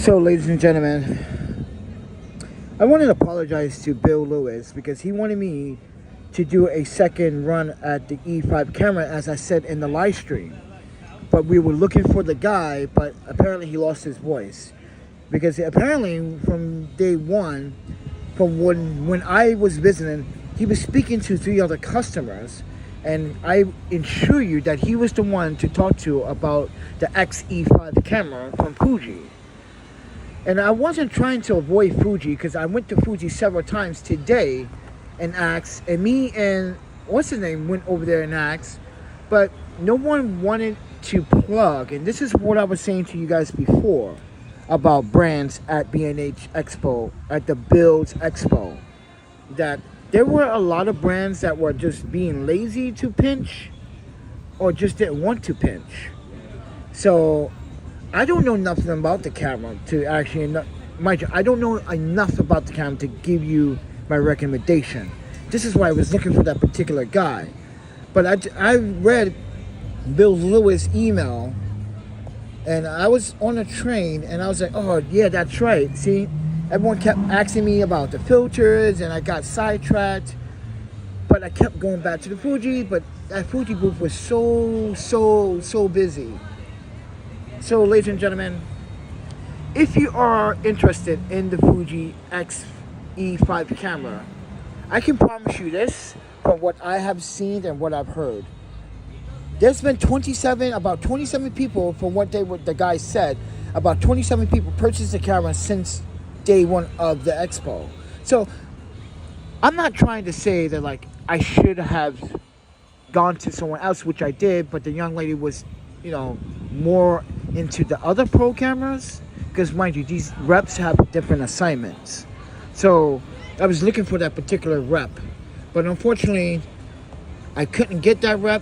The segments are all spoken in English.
So, ladies and gentlemen, I wanted to apologize to Bill Lewis because he wanted me to do a second run at the E5 camera, as I said in the live stream. But we were looking for the guy, but apparently he lost his voice. Because apparently from day one, from when I was visiting, he was speaking to 3 other customers. And I assure you that he was the one to talk to about the XE5 camera from Fuji. And I wasn't trying to avoid Fuji because I went to Fuji several times today and asked, and me and what's his name went over there and asked, but no one wanted to plug. And this is what I was saying to you guys before about brands at B&H Expo, at the Bild Expo, that there were a lot of brands that were just being lazy to pinch or just didn't want to pinch. So I don't know nothing about the camera to actually, mind you, I don't know enough about the camera to give you my recommendation. This is why I was looking for that particular guy. But I read Bill Lewis' email, and I was on a train, and I was like, oh, yeah, that's right. See, everyone kept asking me about the filters, and I got sidetracked. But I kept going back to the Fuji, but that Fuji booth was so busy. So, ladies and gentlemen, if you are interested in the Fuji XE5 camera, I can promise you this from what I have seen and what I've heard. There's been about 27 people, from what the guy said, about 27 people purchased the camera since day one of the expo. So, I'm not trying to say that, like, I should have gone to someone else, which I did, but the young lady was, more into the other pro cameras, because mind you, these reps have different assignments. So I was looking for that particular rep, but unfortunately I couldn't get that rep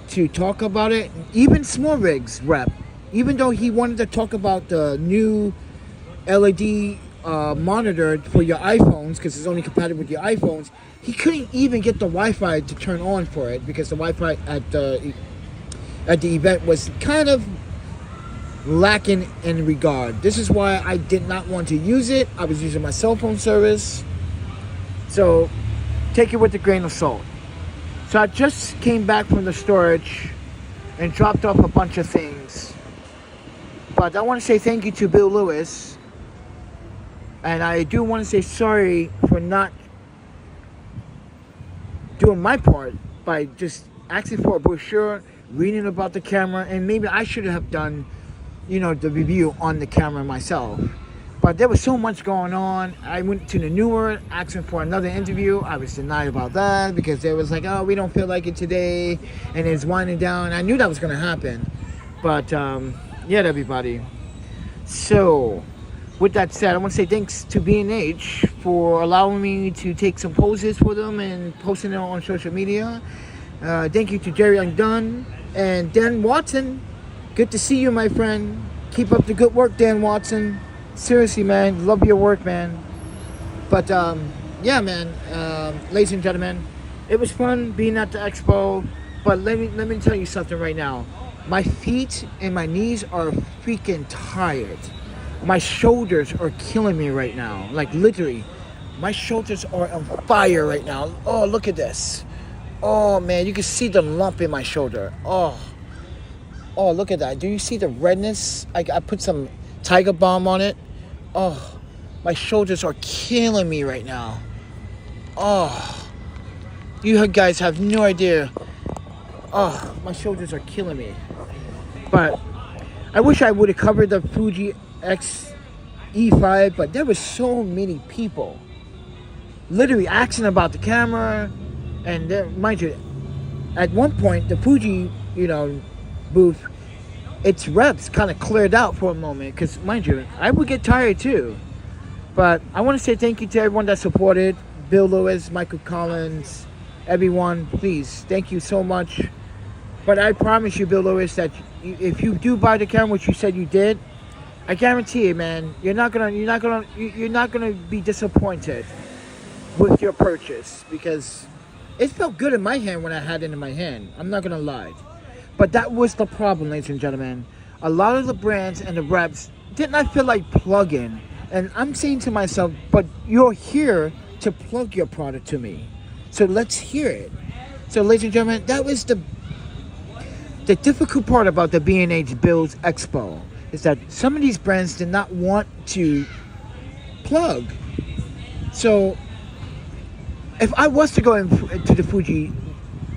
to talk about it. Even Small Rigs rep, even though he wanted to talk about the new LED monitor for your iPhones, because it's only compatible with your iPhones, he couldn't even get the Wi-Fi to turn on for it, because the Wi-Fi at the event was kind of lacking in regard. This is why I did not want to use it. I was using my cell phone service. So take it with a grain of salt. So I just came back from the storage and dropped off a bunch of things. But I want to say thank you to Bill Lewis. And I do want to say sorry for not doing my part by just asking for a brochure, reading about the camera, and maybe I should have done the review on the camera myself. But there was so much going on. I went to the newer asking for another interview. I was denied about that because they was like, oh, we don't feel like it today, and it's winding down. I knew that was going to happen. But yeah, everybody. So with that said, I want to say thanks to B&H for allowing me to take some poses for them and posting it on social media. Thank you to Jerry Undone and Dan Watson. Good to see you, my friend. Keep up the good work, Dan Watson. Seriously, man. Love your work, man. But, yeah, man. Ladies and gentlemen, it was fun being at the expo. But let me tell you something right now. My feet and my knees are freaking tired. My shoulders are killing me right now. Like, literally. My shoulders are on fire right now. Oh, look at this. Oh, man. You can see the lump in my shoulder. Oh, look at that. Do you see the redness? I put some Tiger Balm on it. Oh, my shoulders are killing me right now. Oh, you guys have no idea. Oh, my shoulders are killing me. But I wish I would have covered the Fuji XE5, but there were so many people literally asking about the camera. And there, mind you, at one point, the Fuji, booth, its reps kind of cleared out for a moment, because mind you, I would get tired too. But I want to say thank you to everyone that supported. Bill Lewis, Michael Collins, everyone, please, thank you so much. But I promise you, Bill Lewis, that if you do buy the camera, which you said you did, I guarantee you, man, you're not gonna be disappointed with your purchase, because it felt good in my hand when I had it in my hand. I'm not gonna lie. But that was the problem, ladies and gentlemen. A lot of the brands and the reps didn't I feel like plugging? And I'm saying to myself, but you're here to plug your product to me. So let's hear it. So ladies and gentlemen, that was the difficult part about the B&H Bild Expo, is that some of these brands did not want to plug. So if I was to go into the Fuji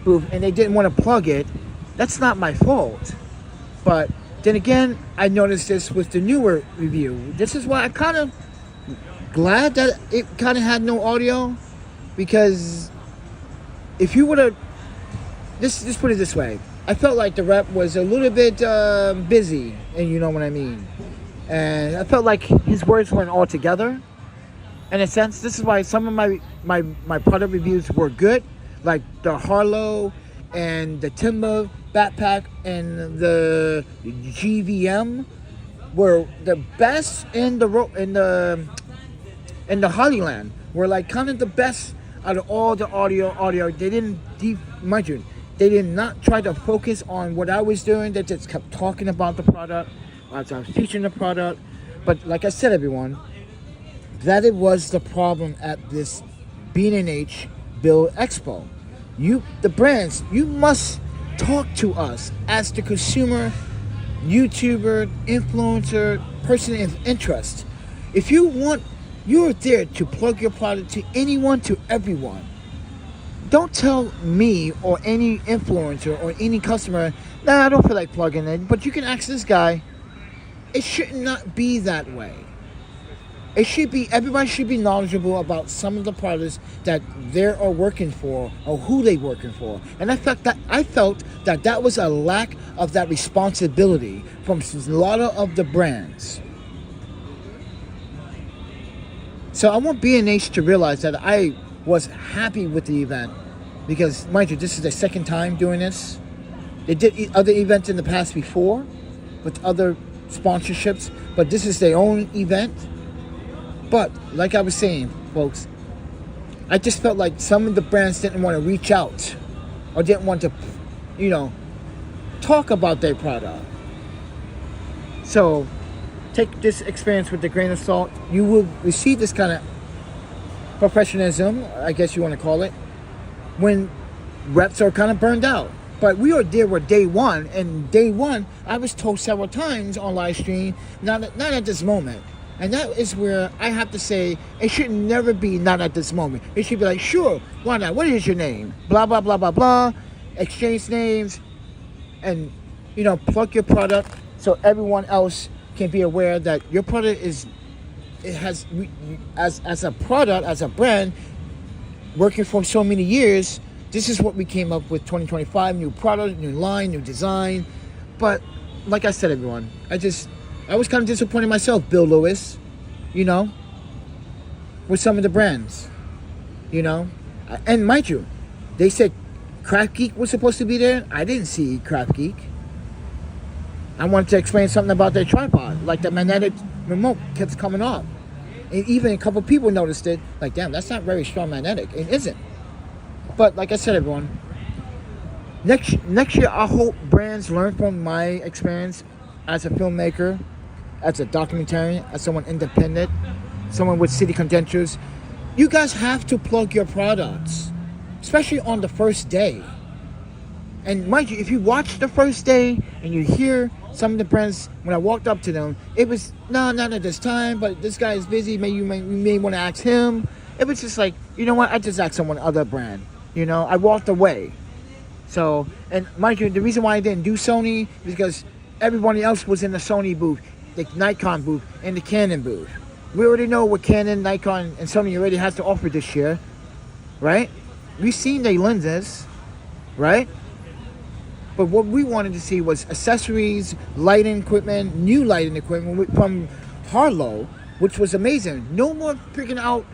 booth and they didn't want to plug it, that's not my fault. But then again, I noticed this with the newer review. This is why I'm kind of glad that it kind of had no audio, because if you would have, just put it this way, I felt like the rep was a little bit busy, and you know what I mean. And I felt like his words weren't all together. In a sense, this is why some of my product reviews were good, like the Harlow and the Timber backpack and the GVM were the best in the Hollyland. Were like kind of the best out of all the audio. They didn't mind you, they did not try to focus on what I was doing. They just kept talking about the product as I was teaching the product. But like I said, everyone, that it was the problem at this B&H Bild Expo. The brands, you must talk to us as the consumer, YouTuber, influencer, person of interest. If you want, you're there to plug your product to anyone, to everyone. Don't tell me or any influencer or any customer, nah, I don't feel like plugging in, but you can ask this guy. It should not be that way. It should be, everybody should be knowledgeable about some of the products that they are working for or who they working for. And I felt that was a lack of that responsibility from a lot of the brands. So I want B&H to realize that I was happy with the event, because mind you, this is the second time doing this. They did other events in the past before with other sponsorships, but this is their own event. But like I was saying, folks, I just felt like some of the brands didn't want to reach out or didn't want to, talk about their product. So take this experience with a grain of salt. You will receive this kind of professionalism, I guess you want to call it, when reps are kind of burned out. But we are there with day one, and day one, I was told several times on live stream, not at this moment. And that is where I have to say, it should never be not at this moment. It should be like, sure, why not? What is your name? Blah, blah, blah, blah, blah. Exchange names and, plug your product so everyone else can be aware that your product as a product, as a brand, working for so many years, this is what we came up with 2025, new product, new line, new design. But like I said, everyone, I was kind of disappointed myself, Bill Lewis, with some of the brands, And mind you, they said Craft Geek was supposed to be there. I didn't see Craft Geek. I wanted to explain something about their tripod, like the magnetic remote kept coming off. And even a couple people noticed it, like, damn, that's not very strong magnetic. It isn't. But like I said, everyone, next year, I hope brands learn from my experience as a filmmaker, as a documentarian, as someone independent, someone with city credentials. You guys have to plug your products, especially on the first day. And mind you, if you watch the first day and you hear some of the brands, when I walked up to them, it was, no, not at this time, but this guy is busy, you may want to ask him. It was just like, you know what, I just asked someone other brand. I walked away. So, and mind you, the reason why I didn't do Sony is because everybody else was in the Sony booth, the Nikon booth, and the Canon booth. We already know what Canon, Nikon, and Sony already has to offer this year, right? We've seen their lenses, right? But what we wanted to see was accessories, lighting equipment, new lighting equipment from Harlow, which was amazing. No more freaking out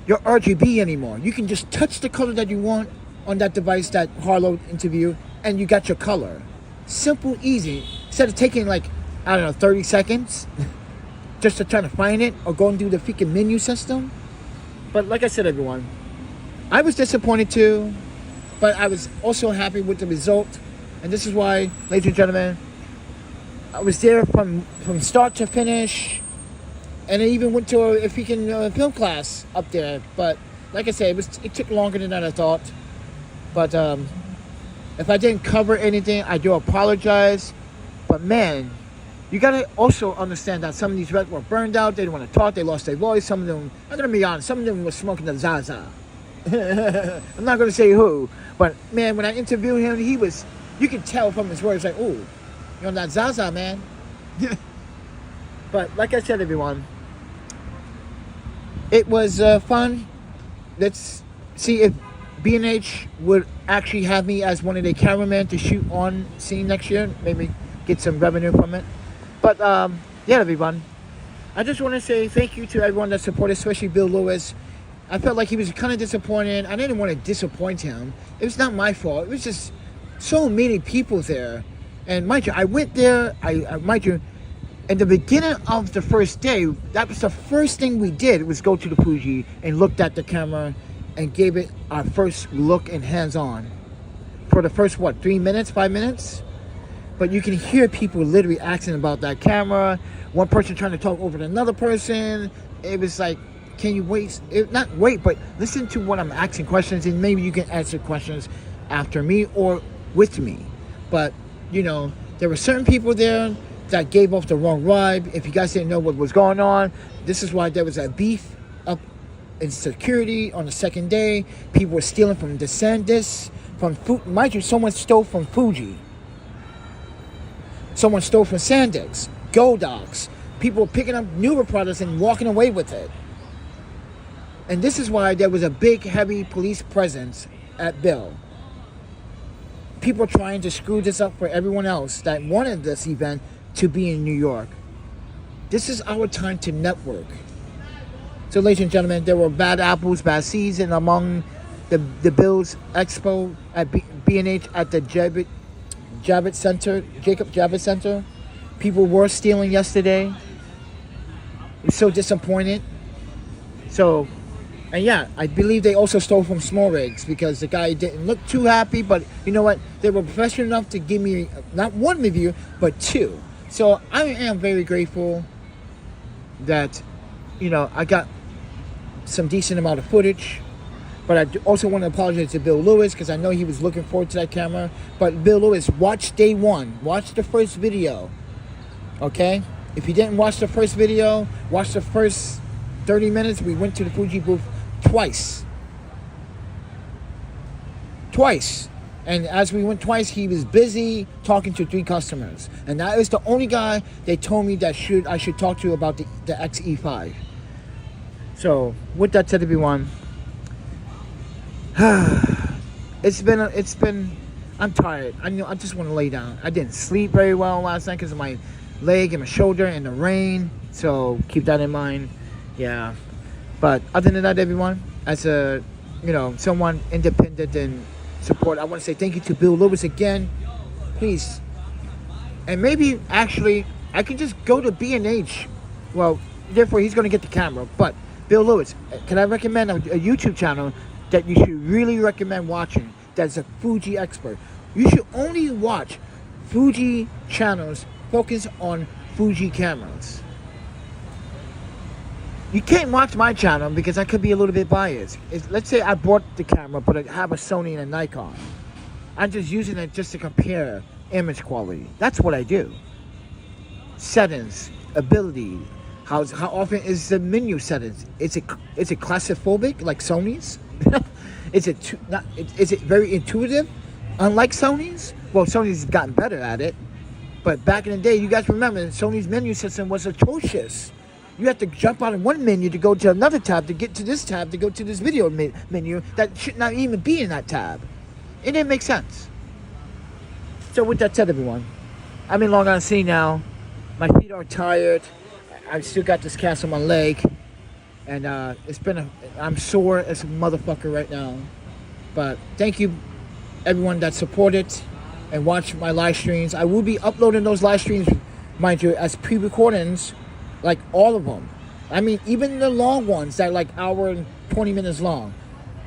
your RGB anymore. You can just touch the color that you want on that device that Harlow interviewed, and you got your color. Simple, easy. Instead of taking 30 seconds just to try to find it or go and do the freaking menu system. But like I said, everyone, I was disappointed too, but I was also happy with the result. And this is why, ladies and gentlemen, I was there from start to finish, and I even went to a freaking film class up there. But like I said, it took longer than I thought. But if I didn't cover anything, I do apologize. But man, you gotta also understand that some of these reps were burned out. They didn't want to talk. They lost their voice. Some of them, I'm gonna be honest, some of them were smoking the Zaza. I'm not gonna say who, but man, when I interviewed him, you could tell from his words, like, "Ooh, you're on that Zaza, man." But like I said, everyone, it was fun. Let's see if B&H would actually have me as one of their cameramen to shoot on scene next year. Maybe get some revenue from it. But yeah, everyone, I just want to say thank you to everyone that supported, especially Bill Lewis. I felt like he was kind of disappointed. I didn't want to disappoint him. It was not my fault. It was just so many people there. And mind you, I went there, mind you, in the beginning of the first day, that was the first thing we did, was go to the Fuji and looked at the camera and gave it our first look and hands-on. For the first, 3 minutes, 5 minutes? But you can hear people literally asking about that camera. One person trying to talk over to another person. It was like, can you wait? Not wait, but listen to what I'm asking questions, and maybe you can answer questions after me or with me. But, there were certain people there that gave off the wrong vibe. If you guys didn't know what was going on, this is why there was a beef up in security on the second day. People were stealing from DeSantis, mind you, someone stole from Fuji. Someone stole from Sandex, Godox. People were picking up newer products and walking away with it. And this is why there was a big, heavy police presence at Bild. People trying to screw this up for everyone else that wanted this event to be in New York. This is our time to network. So, ladies and gentlemen, there were bad apples, bad seeds, and among the Bild's Expo at B&H at the Jacob Javits Center. People were stealing yesterday. We're so disappointed. So, and yeah, I believe they also stole from Small Rigs because the guy didn't look too happy, but you know what? They were professional enough to give me not one review, but two. So I am very grateful that, I got some decent amount of footage. But I also want to apologize to Bill Lewis because I know he was looking forward to that camera. But Bill Lewis, watch day one. Watch the first video. Okay? If you didn't watch the first video, watch the first 30 minutes. We went to the Fuji booth twice. And as we went twice, he was busy talking to 3 customers. And that is the only guy they told me that I should talk to about the XE5. So, with that said, everyone, it's been I'm tired. I just want to lay down. I didn't sleep very well last night because of my leg and my shoulder and the rain, so keep that in mind. Yeah, but other than that, everyone, as a someone independent and support, I want to say thank you to Bill Lewis again. Please, and maybe actually I can just go to B&H. Well, therefore he's going to get the camera, but Bill Lewis, can I recommend a YouTube channel that you should really recommend watching? That's a Fuji expert. You should only watch Fuji channels focused on Fuji cameras. You can't watch my channel because I could be a little bit biased. Let's say I bought the camera, but I have a Sony and a Nikon. I'm just using it just to compare image quality. That's what I do. Settings, ability, how often is the menu settings? Is it claustrophobic like Sony's? Is it very intuitive? Unlike Sony's? Well, Sony's gotten better at it. But back in the day, you guys remember, Sony's menu system was atrocious. You have to jump out of one menu to go to another tab to get to this tab to go to this video menu that should not even be in that tab. It didn't make sense. So with that said, everyone, I'm in Long Island City now. My feet are tired. I still got this cast on my leg. And I'm sore as a motherfucker right now. But thank you, everyone that supported and watched my live streams. I will be uploading those live streams, mind you, as pre-recordings, like all of them. I mean, even the long ones that are like hour and 20 minutes long.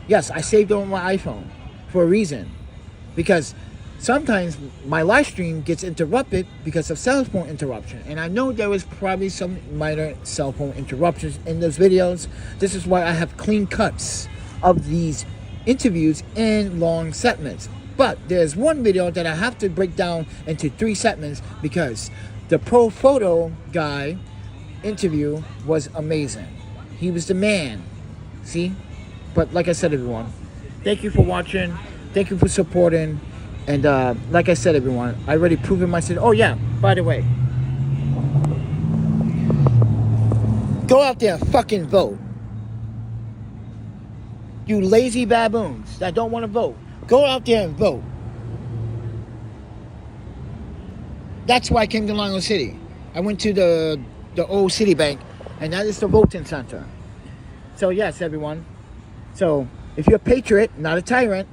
Yes, I saved them on my iPhone for a reason. Because sometimes my live stream gets interrupted because of cell phone interruption. And I know there was probably some minor cell phone interruptions in those videos. This is why I have clean cuts of these interviews in long segments. But there's one video that I have to break down into 3 segments because the pro photo guy interview was amazing. He was the man. See? But like I said, everyone, thank you for watching. Thank you for supporting. And like I said, everyone, I already proven myself. Oh yeah, by the way, go out there and fucking vote. You lazy baboons that don't want to vote, go out there and vote. That's why I came to Long Island City. I went to the old Citibank, and that is the voting center. So yes, everyone. So if you're a patriot, not a tyrant,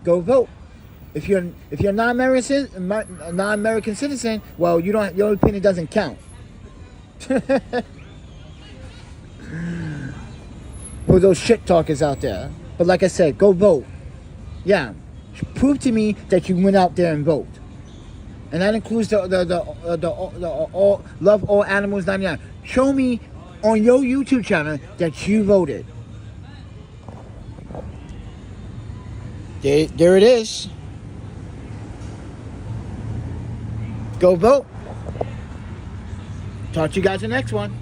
go vote. If you're a non-American citizen, well, you don't. Your opinion doesn't count. For those shit talkers out there. But like I said, go vote. Yeah, prove to me that you went out there and vote. And that includes the all, love all animals 99. Show me on your YouTube channel that you voted. There it is. Go vote. Talk to you guys in the next one.